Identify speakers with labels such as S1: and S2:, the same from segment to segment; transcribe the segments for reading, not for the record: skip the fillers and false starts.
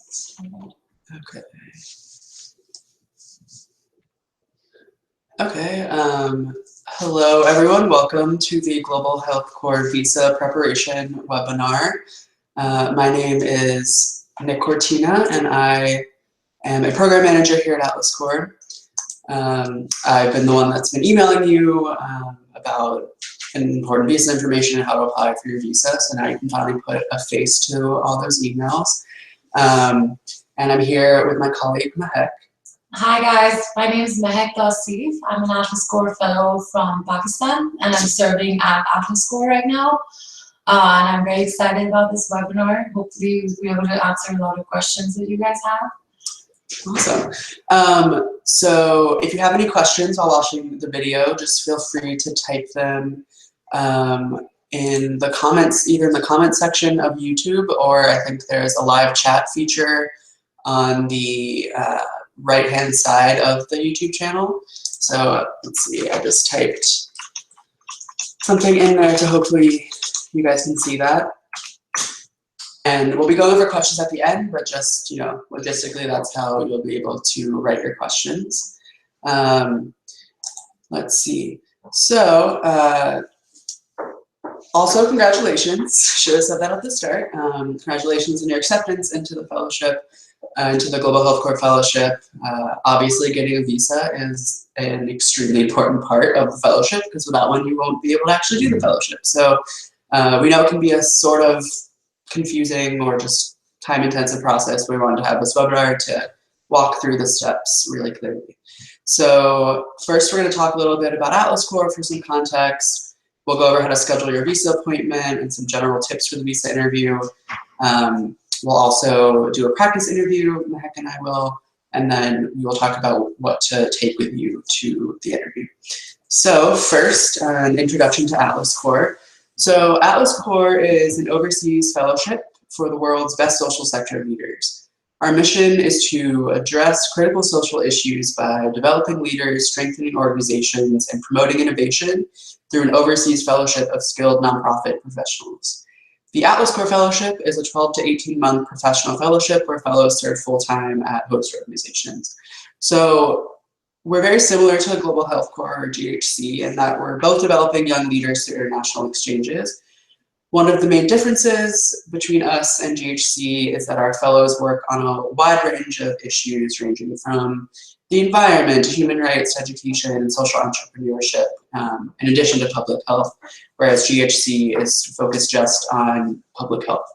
S1: Okay. Okay. Hello, everyone. Welcome to the Global Health Corps Visa Preparation webinar. My name is Nick Cortina, and I am a program manager here at Atlas Corps. I've been the one that's been emailing you about important visa information and how to apply for your visa, so now you can finally put a face to all those emails. And I'm here with my colleague, Mehek.
S2: Hi guys, my name is Mehek Tausif. I'm an Atlas Corps fellow from Pakistan, and I'm serving at Atlas Corps right now. And I'm very excited about this webinar. Hopefully we'll be able to answer a lot of questions that you guys have.
S1: Awesome. So if you have any questions while watching the video, just feel free to type them in the comments, either in the comment section of YouTube, or I think there's a live chat feature on the right-hand side of the YouTube channel. So let's see, I just typed something in there to hopefully you guys can see that. And we'll be going over questions at the end, but just, logistically, that's how you'll be able to write your questions. Let's see. So, also, congratulations. Should have said that at the start. Congratulations on your acceptance into the fellowship, into the Global Health Corps Fellowship. Obviously, getting a visa is an extremely important part of the fellowship, because without one, you won't be able to actually do the fellowship. So, we know it can be a sort of confusing or just time-intensive process. We wanted to have this webinar to walk through the steps really clearly. So first, we're going to talk a little bit about Atlas Corps for some context. We'll go over how to schedule your visa appointment and some general tips for the visa interview. We'll also do a practice interview, Mehek and I will, and then we will talk about what to take with you to the interview. So first, an introduction to Atlas Corps. So Atlas Corps is an overseas fellowship for the world's best social sector leaders. Our mission is to address critical social issues by developing leaders, strengthening organizations, and promoting innovation through an overseas fellowship of skilled nonprofit professionals. The Atlas Corps Fellowship is a 12 to 18-month professional fellowship where fellows serve full-time at host organizations. So we're very similar to the Global Health Corps, or GHC, in that we're both developing young leaders through international exchanges. One of the main differences between us and GHC is that our fellows work on a wide range of issues, ranging from the environment to human rights, to education, and social entrepreneurship, in addition to public health, whereas GHC is focused just on public health.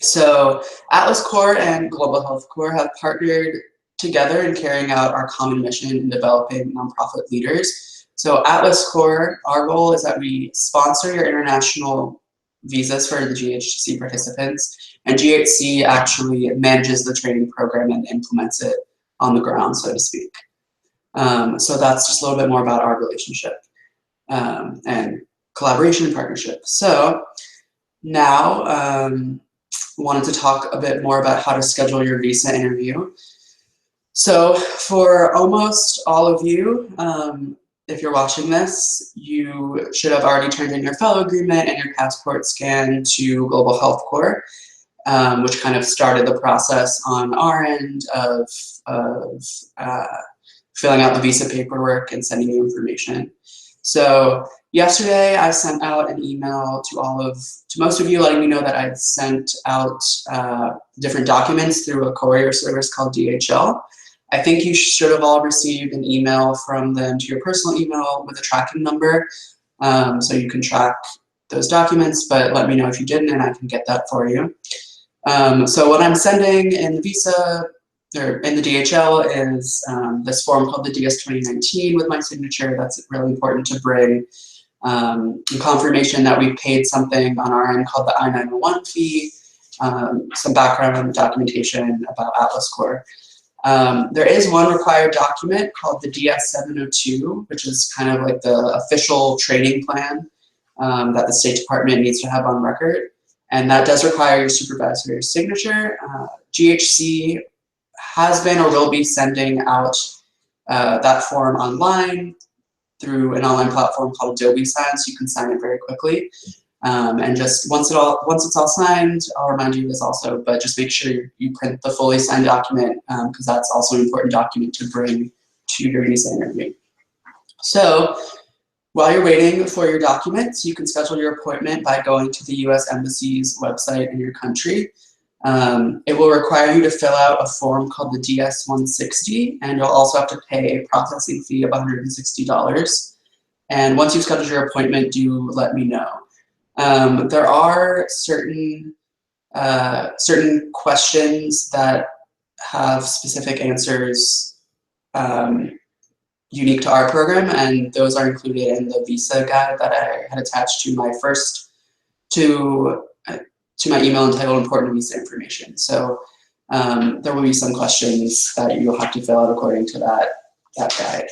S1: So Atlas Corps and Global Health Corps have partnered together in carrying out our common mission in developing nonprofit leaders. So Atlas Corps, our goal is that we sponsor your international visas for the GHC participants, and GHC actually manages the training program and implements it on the ground, so to speak. So that's just a little bit more about our relationship and collaboration and partnership. So now wanted to talk a bit more about how to schedule your visa interview. So for almost all of you, if you're watching this, you should have already turned in your fellow agreement and your passport scan to Global Health Corps, which kind of started the process on our end of filling out the visa paperwork and sending you information. So yesterday, I sent out an email to most of you, letting me know that I'd sent out different documents through a courier service called DHL. I think you should have all received an email from them to your personal email with a tracking number, so you can track those documents, but let me know if you didn't and I can get that for you. So what I'm sending in the visa, or in the DHL, is this form called the DS 2019 with my signature. That's really important to bring. Confirmation that we paid something on our end called the I-901 fee, some background documentation about Atlas Corps. There is one required document called the DS 702, which is kind of like the official training plan that the State Department needs to have on record. And that does require your supervisor's signature. GHC has been or will be sending out that form online through an online platform called Adobe Sign, so you can sign it very quickly. And just once it's all signed, I'll remind you of this also, but just make sure you print the fully signed document because that's also an important document to bring to your visa interview. So while you're waiting for your documents, you can schedule your appointment by going to the U.S. Embassy's website in your country. It will require you to fill out a form called the DS-160, and you'll also have to pay a processing fee of $160. And once you've scheduled your appointment, do let me know. There are certain questions that have specific answers unique to our program, and those are included in the visa guide that I had attached to my to my email entitled Important Visa Information. So there will be some questions that you'll have to fill out according to that guide.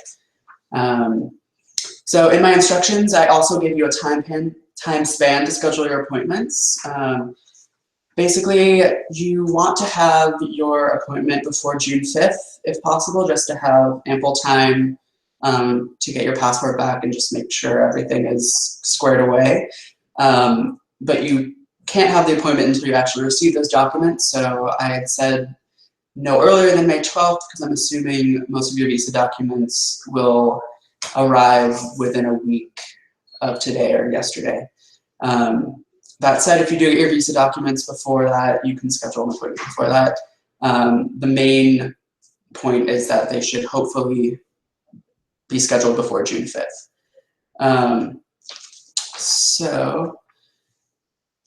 S1: So in my instructions, I also gave you a time span to schedule your appointments. Basically, you want to have your appointment before June 5th, if possible, just to have ample time to get your passport back and just make sure everything is squared away. But you can't have the appointment until you actually receive those documents. So I had said no earlier than May 12th, because I'm assuming most of your visa documents will arrive within a week of today or yesterday. That said, if you do get your visa documents before that, you can schedule an appointment before that. The main point is that they should hopefully be scheduled before June 5th. So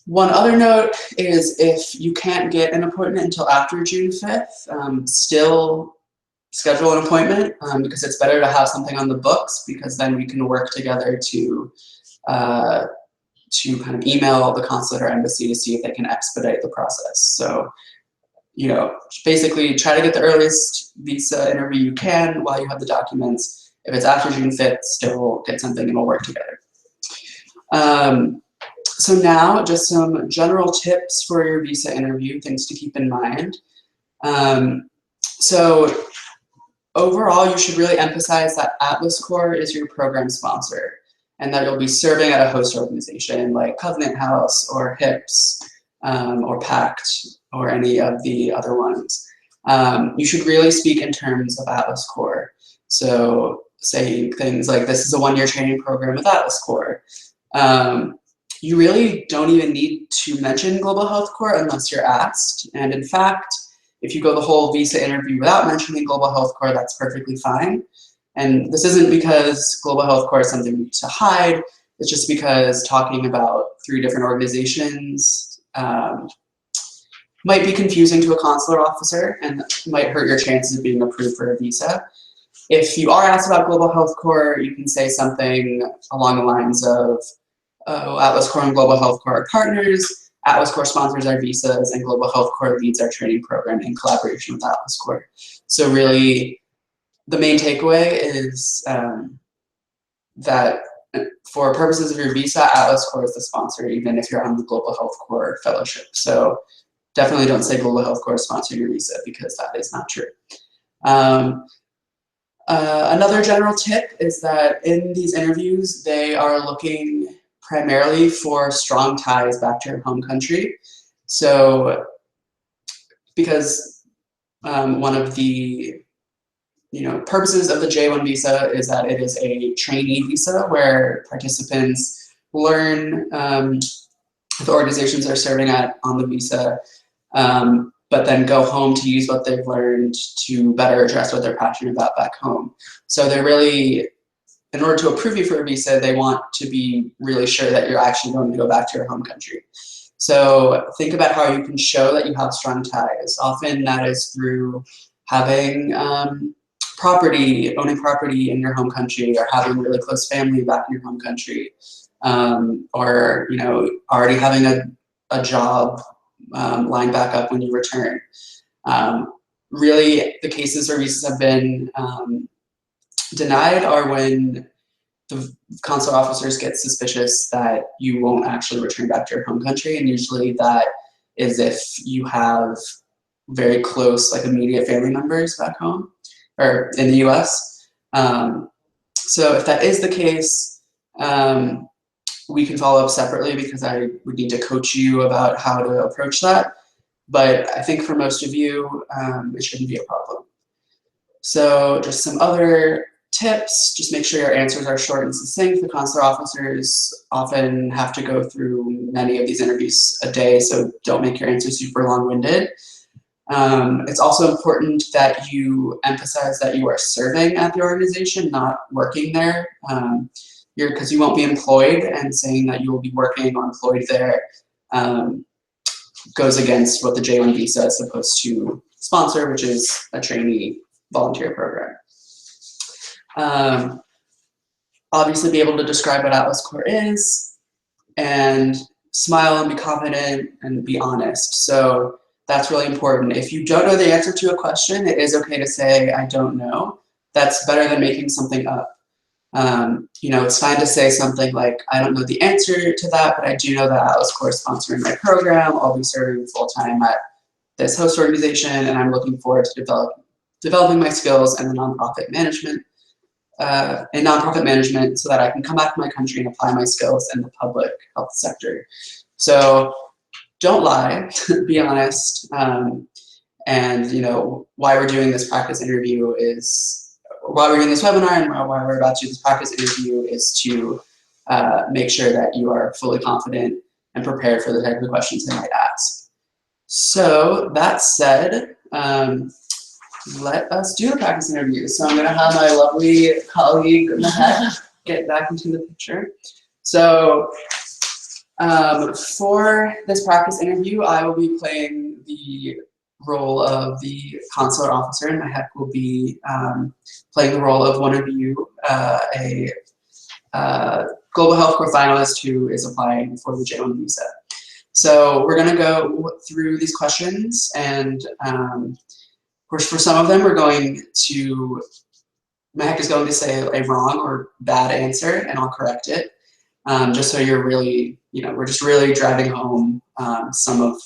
S1: one other note is if you can't get an appointment until after June 5th, still schedule an appointment because it's better to have something on the books, because then we can work together to kind of email the consulate or embassy to see if they can expedite the process. So, you know, basically try to get the earliest visa interview you can while you have the documents. If it's after June 5th, still get something and we'll work together. So now just some general tips for your visa interview, things to keep in mind. So overall, you should really emphasize that Atlas Corps is your program sponsor, and that you'll be serving at a host organization like Covenant House or HIPS or PACT or any of the other ones. You should really speak in terms of Atlas Corps. So say things like, this is a one-year training program with Atlas Corps. You really don't even need to mention Global Health Corps unless you're asked. And in fact, if you go the whole visa interview without mentioning Global Health Corps, that's perfectly fine. And this isn't because Global Health Corps is something to hide. It's just because talking about 3 different organizations might be confusing to a consular officer and might hurt your chances of being approved for a visa. If you are asked about Global Health Corps, you can say something along the lines of, oh, Atlas Corps and Global Health Corps are partners, Atlas Corps sponsors our visas, and Global Health Corps leads our training program in collaboration with Atlas Corps. So really, the main takeaway is that for purposes of your visa, Atlas Corps is the sponsor, even if you're on the Global Health Corps Fellowship. So definitely don't say Global Health Corps sponsor your visa, because that is not true. Another general tip is that in these interviews, they are looking primarily for strong ties back to your home country. So because one of the purposes of the J1 visa is that it is a trainee visa where participants learn the organizations they're serving at on the visa, but then go home to use what they've learned to better address what they're passionate about back home. So they're really, in order to approve you for a visa, they want to be really sure that you're actually going to go back to your home country. So think about how you can show that you have strong ties. Often that is through having owning property in your home country, or having really close family back in your home country, or already having a job lined back up when you return. Really, the cases where visas have been denied are when the consular officers get suspicious that you won't actually return back to your home country, and usually that is if you have very close, like immediate family members back home or in the US. So if that is the case, we can follow up separately because I would need to coach you about how to approach that. But I think for most of you, it shouldn't be a problem. So just some other tips, just make sure your answers are short and succinct. The consular officers often have to go through many of these interviews a day, so don't make your answers super long-winded. It's also important that you emphasize that you are serving at the organization, not working there, because you won't be employed, and saying that you will be working or employed there goes against what the J-1 visa is supposed to sponsor, which is a trainee volunteer program. Obviously be able to describe what Atlas Corps is, and smile and be confident and be honest. So that's really important. If you don't know the answer to a question, it is okay to say, I don't know. That's better than making something up. You know, it's fine to say something like, I don't know the answer to that, but I do know that Atlas Corps is sponsoring my program. I'll be serving full-time at this host organization, and I'm looking forward to developing my skills in the nonprofit management, so that I can come back to my country and apply my skills in the public health sector. So don't lie, be honest. And you know, why we're doing this practice interview is, why we're doing this webinar and why we're about to do this practice interview is to make sure that you are fully confident and prepared for the type of questions they might ask. So that said, let us do the practice interview. So I'm gonna have my lovely colleague, Mehek, get back into the picture. So for this practice interview, I will be playing the role of the consular officer, and Mehek will be playing the role of one of you, a Global Health Corps finalist who is applying for the J-1 visa. So we're gonna go through these questions, and for some of them, Mehek is going to say a wrong or bad answer, and I'll correct it. Just so you're really, you know, we're just really driving home some of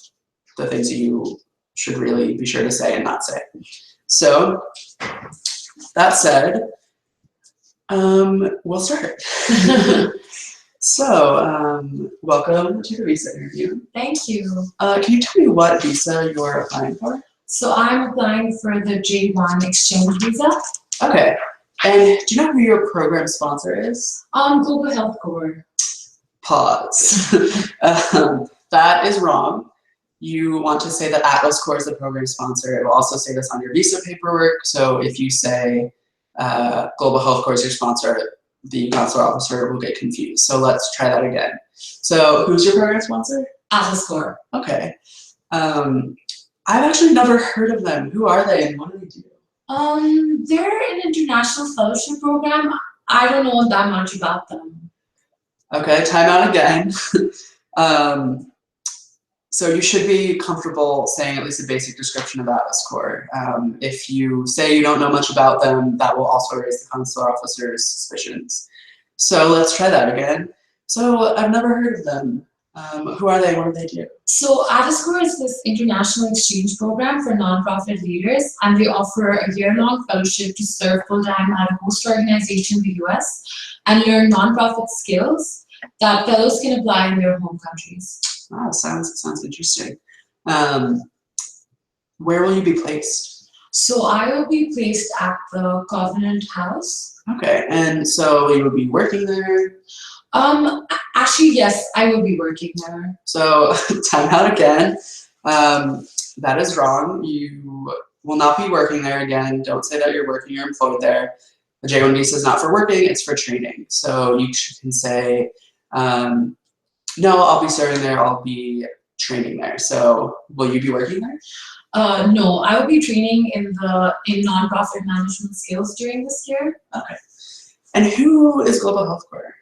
S1: the things you should really be sure to say and not say. So that said, we'll start. So welcome to the visa interview.
S2: Thank you.
S1: Can you tell me what visa you're applying for?
S2: So I'm applying for the J-1 exchange visa.
S1: Okay. And do you know who your program sponsor is?
S2: Global Health Corps.
S1: Pause. That is wrong. You want to say that Atlas Corps is the program sponsor. It will also say this on your visa paperwork. So if you say Global Health Corps is your sponsor, the consular officer will get confused. So let's try that again. So who's your program sponsor?
S2: Atlas Corps.
S1: Okay. I've actually never heard of them. Who are they and what do they do?
S2: They're an international fellowship program. I don't know that much about them.
S1: Okay, time out again. So you should be comfortable saying at least a basic description of Atlas Corps. If you say you don't know much about them, that will also raise the consular officer's suspicions. So let's try that again. So I've never heard of them. Who are they? What do they do?
S2: So Atlas Corps is this international exchange program for nonprofit leaders, and they offer a year-long fellowship to serve full-time at a host organization in the US and learn nonprofit skills that fellows can apply in their home countries.
S1: Wow, sounds interesting. Where will you be placed?
S2: So I will be placed at the Covenant House.
S1: Okay, and so you will be working there?
S2: Actually, yes, I will be working there.
S1: So, time out again. That is wrong. You will not be working there again. Don't say that you're working or employed there. The J-1 visa is not for working, it's for training. So you can say, no, I'll be serving there, I'll be training there. So will you be working there?
S2: No, I will be training in nonprofit management skills during this year.
S1: Okay. And who is Global Health Corps?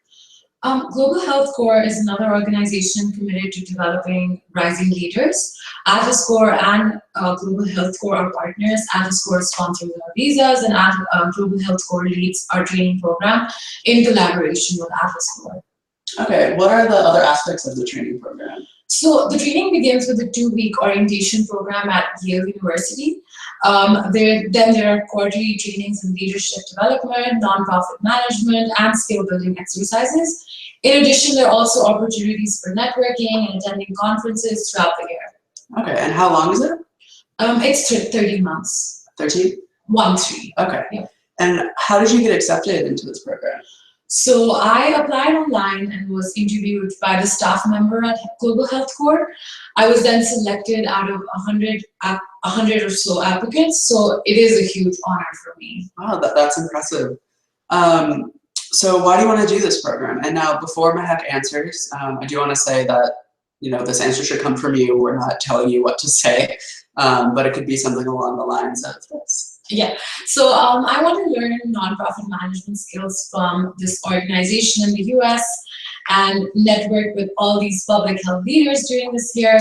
S2: Global Health Corps is another organization committed to developing rising leaders. Atlas Corps and Global Health Corps are partners. Atlas Corps sponsors our visas, and Global Health Corps leads our training program in collaboration with Atlas Corps.
S1: Okay, what are the other aspects of the training program?
S2: So the training begins with a 2-week orientation program at Yale University. Then there are quarterly trainings in leadership development, nonprofit management, and skill building exercises. In addition, there are also opportunities for networking and attending conferences throughout the year.
S1: Okay, and how long is it?
S2: It's 13 months.
S1: 13?
S2: 1-3.
S1: Okay.
S2: Yeah.
S1: And how did you get accepted into this program?
S2: So I applied online and was interviewed by the staff member at Global Health Corps. I was then selected out of 100 or so applicants, so it is a huge honor for me.
S1: Wow, that's impressive. So why do you want to do this program? And now, before Mehak answers, I do want to say that, you know, this answer should come from you. We're not telling you what to say, but it could be something along the lines of this.
S2: Yeah, so I want to learn nonprofit management skills from this organization in the US and network with all these public health leaders during this year,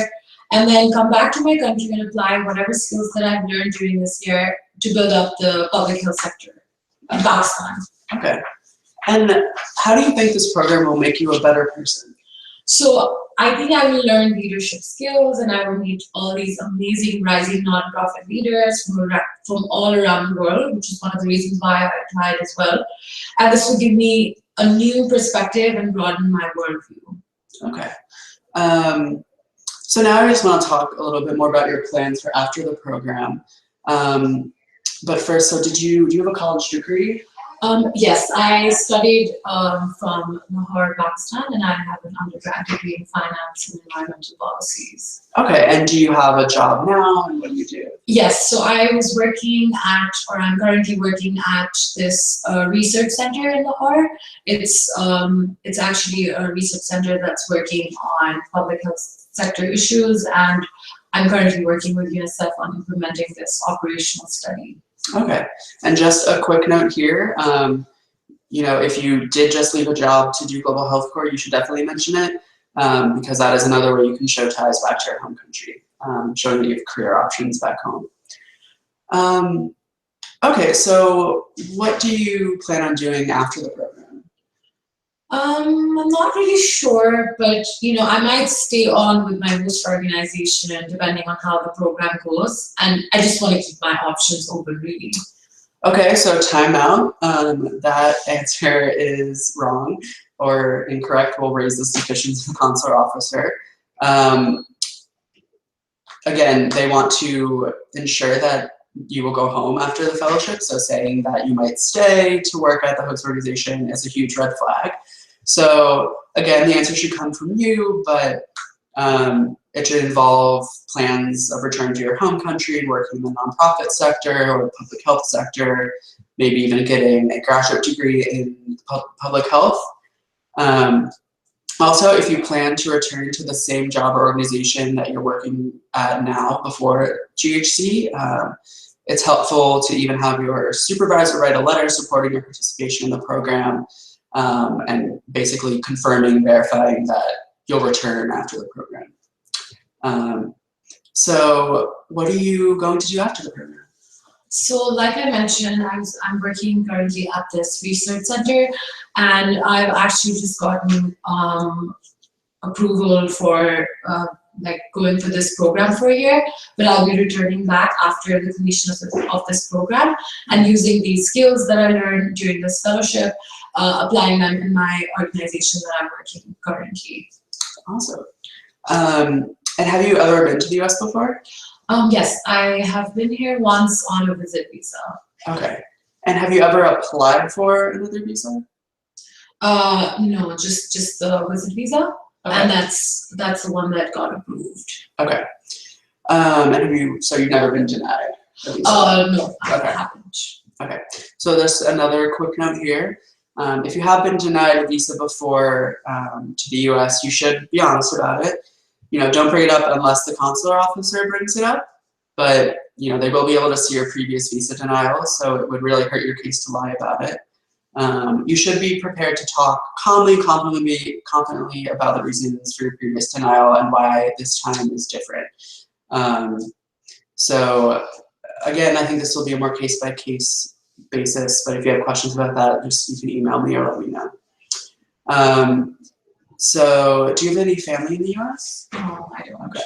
S2: and then come back to my country and apply whatever skills that I've learned during this year to build up the public health sector in Pakistan.
S1: Okay. And how do you think this program will make you a better person?
S2: So I think I will learn leadership skills, and I will meet all these amazing rising nonprofit leaders from all around the world, which is one of the reasons why I applied as well. And this will give me a new perspective and broaden my worldview.
S1: Okay. So now I just want to talk a little bit more about your plans for after the program. But first, so do you have a college degree?
S2: Yes, I studied from Lahore, Pakistan, and I have an undergrad degree in finance and environmental policies.
S1: Okay, and do you have a job now, and what do you do?
S2: Yes, so I was working at, or I'm currently working at this research center in Lahore. It's actually a research center that's working on public health sector issues, and I'm currently working with UNICEF on implementing this operational study.
S1: Okay, and just a quick note here, you know, if you did just leave a job to do Global Health Corps, you should definitely mention it, because that is another way you can show ties back to your home country, showing that you have career options back home. Okay, so what do you plan on doing after the program?
S2: I'm not really sure, but you know, I might stay on with my host organization depending on how the program goes, and I just want to keep my options open, really.
S1: Okay, so time out. That answer is wrong or incorrect. We'll raise the suspicions of the consular officer. Again, they want to ensure that you will go home after the fellowship, so saying that you might stay to work at the host organization is a huge red flag. So again, the answer should come from you, but it should involve plans of return to your home country, working in the nonprofit sector or the public health sector, maybe even getting a graduate degree in public health. Also, if you plan to return to the same job or organization that you're working at now before GHC, it's helpful to even have your supervisor write a letter supporting your participation in the program, and basically confirming, verifying that you'll return after the program. So what are you going to do after the program?
S2: So like I mentioned, I'm working currently at this research center, and I've actually just gotten approval for like going for this program for a year, but I'll be returning back after the completion of this program and using these skills that I learned during this fellowship, applying them in my organization that I'm working currently.
S1: Awesome. And have you ever been to the US before?
S2: Yes, I have been here once on a visit visa.
S1: Okay. And have you ever applied for another visa?
S2: No, just the visit visa.
S1: Okay.
S2: And that's the one that got approved.
S1: Okay. And so you've never been denied a visa?
S2: No,
S1: Okay.
S2: I haven't.
S1: Okay. So there's another quick note here. If you have been denied a visa before to the US, you should be honest about it. You know, don't bring it up unless the consular officer brings it up. But, you know, they will be able to see your previous visa denial, so it would really hurt your case to lie about it. You should be prepared to talk calmly, confidently about the reasons for your previous denial and why this time is different. So, again, I think this will be a more case-by-case basis, but if you have questions about that, just you can email me or let me know. So, do you have any family in the US?
S2: No, I don't.
S1: Okay.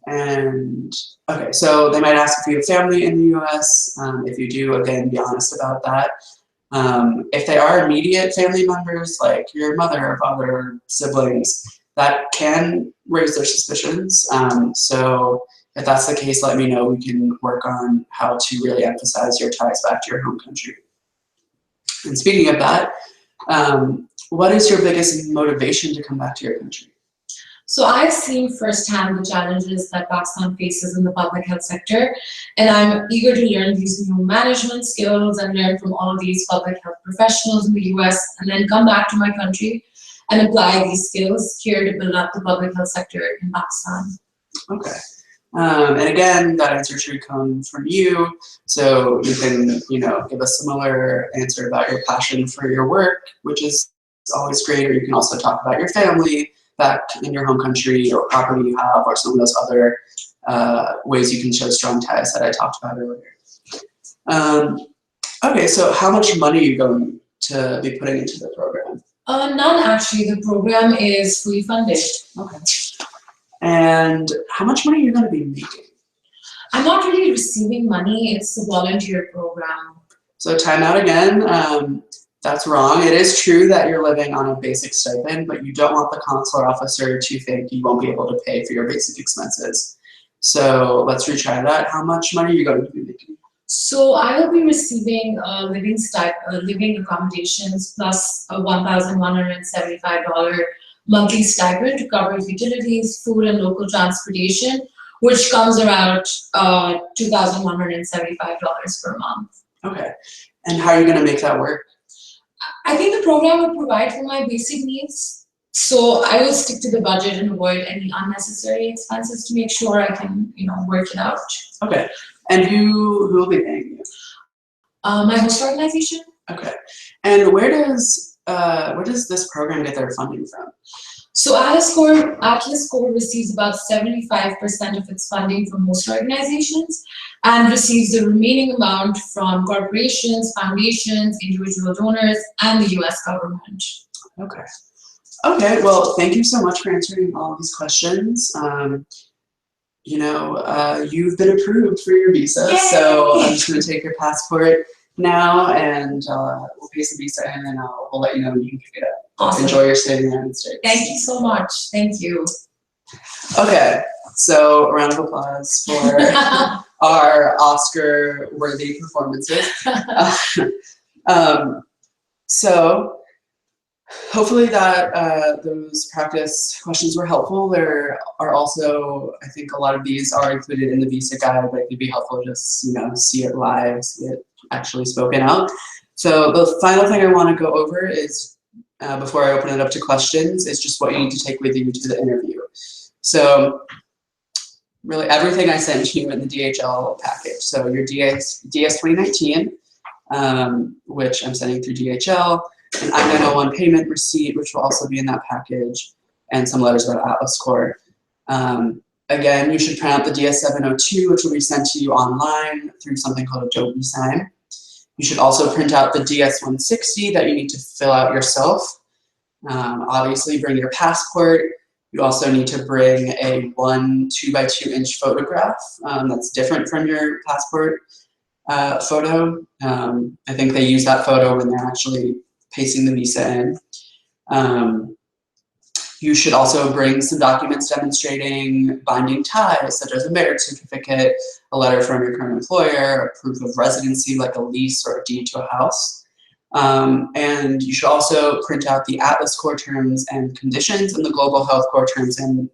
S1: And, okay, so they might ask if you have family in the US. If you do, again, be honest about that. If they are immediate family members, like your mother or father or siblings, that can raise their suspicions. So if that's the case, let me know. We can work on how to really emphasize your ties back to your home country. And speaking of that, what is your biggest motivation to come back to your country?
S2: So I've seen firsthand the challenges that Pakistan faces in the public health sector, and I'm eager to learn these new management skills and learn from all of these public health professionals in the US, and then come back to my country and apply these skills here to build up the public health sector in Pakistan.
S1: Okay. And again, that answer should come from you, so you can, give a similar answer about your passion for your work, which is always great, or you can also talk about your family back in your home country or property you have, or some of those other ways you can show strong ties that I talked about earlier. Okay, so how much money are you going to be putting into the program?
S2: None, actually. The program is fully funded.
S1: Okay. And how much money are you going to be making?
S2: I'm not really receiving money. It's a volunteer program.
S1: So time out again. That's wrong. It is true that you're living on a basic stipend, but you don't want the consular officer to think you won't be able to pay for your basic expenses. So let's retry that. How much money are you going to be making?
S2: So I will be receiving living accommodations plus a $1,175 monthly stipend to cover utilities, food, and local transportation, which comes around $2,175 per month.
S1: Okay. And how are you going to make that work?
S2: I think the program will provide for my basic needs. So I will stick to the budget and avoid any unnecessary expenses to make sure I can, work it out.
S1: Okay. And who will be paying you?
S2: My host organization.
S1: Okay. And where does this program get their funding from?
S2: So Atlas Core receives about 75% of its funding from host organizations and receives the remaining amount from corporations, foundations, individual donors, and the US government.
S1: Okay. Okay, well, thank you so much for answering all of these questions. You've been approved for your visa,
S2: Yay!
S1: So I'm just going to take your passport now, and we'll pay some visa in, and we'll let you know when you can pick it up.
S2: Awesome.
S1: Enjoy your stay in the United States.
S2: Thank you so much. Thank you. Okay,
S1: so a round of applause for our Oscar-worthy performances. So hopefully that those practice questions were helpful. There are also, I think a lot of these are included in the visa guide, but it'd be helpful to just, see it live, see it actually spoken out. So the final thing I want to go over is, before I open it up to questions, is just what you need to take with you to the interview. So really everything I sent you in the DHL package. So your DS 2019, which I'm sending through DHL, an I-901 payment receipt, which will also be in that package, and some letters about Atlas Core. Again, you should print out the DS702, which will be sent to you online through something called Adobe Sign. You should also print out the DS160 that you need to fill out yourself. Obviously, bring your passport. You also need to bring a 1 2x2-inch photograph that's different from your passport photo. I think they use that photo when they're actually pasting the visa in. You should also bring some documents demonstrating binding ties, such as a marriage certificate, a letter from your current employer, a proof of residency like a lease or a deed to a house. And you should also print out the Atlas Core terms and conditions and the Global Health Core terms and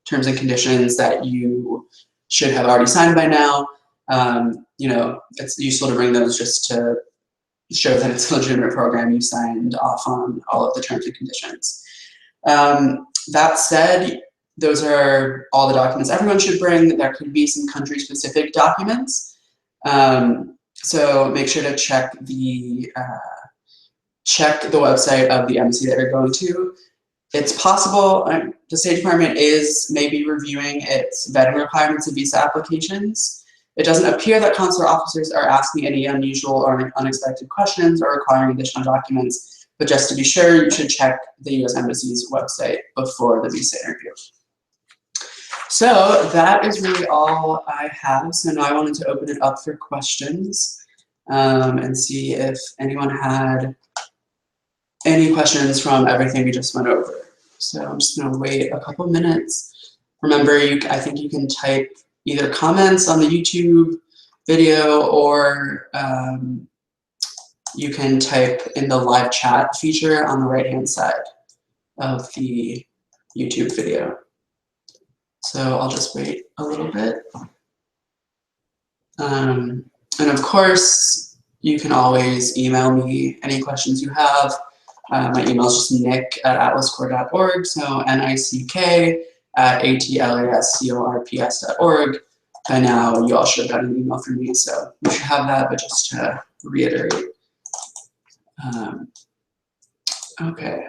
S1: conditions that you should have already signed by now. It's useful to bring those just to show that it's a legitimate program. You signed off on all of the terms and conditions. That said, those are all the documents everyone should bring. There could be some country-specific documents. So make sure to check the website of the embassy that you're going to. It's possible the State Department is maybe reviewing its vetting requirements of visa applications. It doesn't appear that consular officers are asking any unusual or unexpected questions or requiring additional documents, but just to be sure, you should check the U.S. Embassy's website before the visa interview. So that is really all I have. So now I wanted to open it up for questions. and see if anyone had any questions from everything we just went over. So I'm just gonna wait a couple minutes. Remember, I think you can type either comments on the YouTube video or you can type in the live chat feature on the right-hand side of the YouTube video. So I'll just wait a little bit. And of course, you can always email me any questions you have. My email is just nick@atlascorp.org, so nick@atlascorps.org. By now, you all should have gotten an email from me, so you should have that, but just to reiterate. Okay.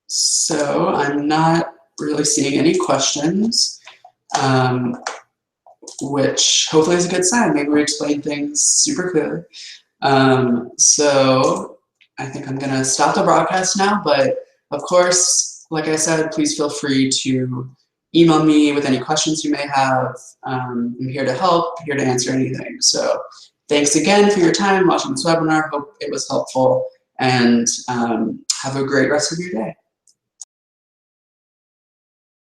S1: So I'm not really seeing any questions, which hopefully is a good sign. Maybe we explained things super clearly. So I think I'm gonna stop the broadcast now, but of course, like I said, please feel free to email me with any questions you may have. I'm here to help, here to answer anything. So thanks again for your time watching this webinar. Hope it was helpful, and have a great rest of your day.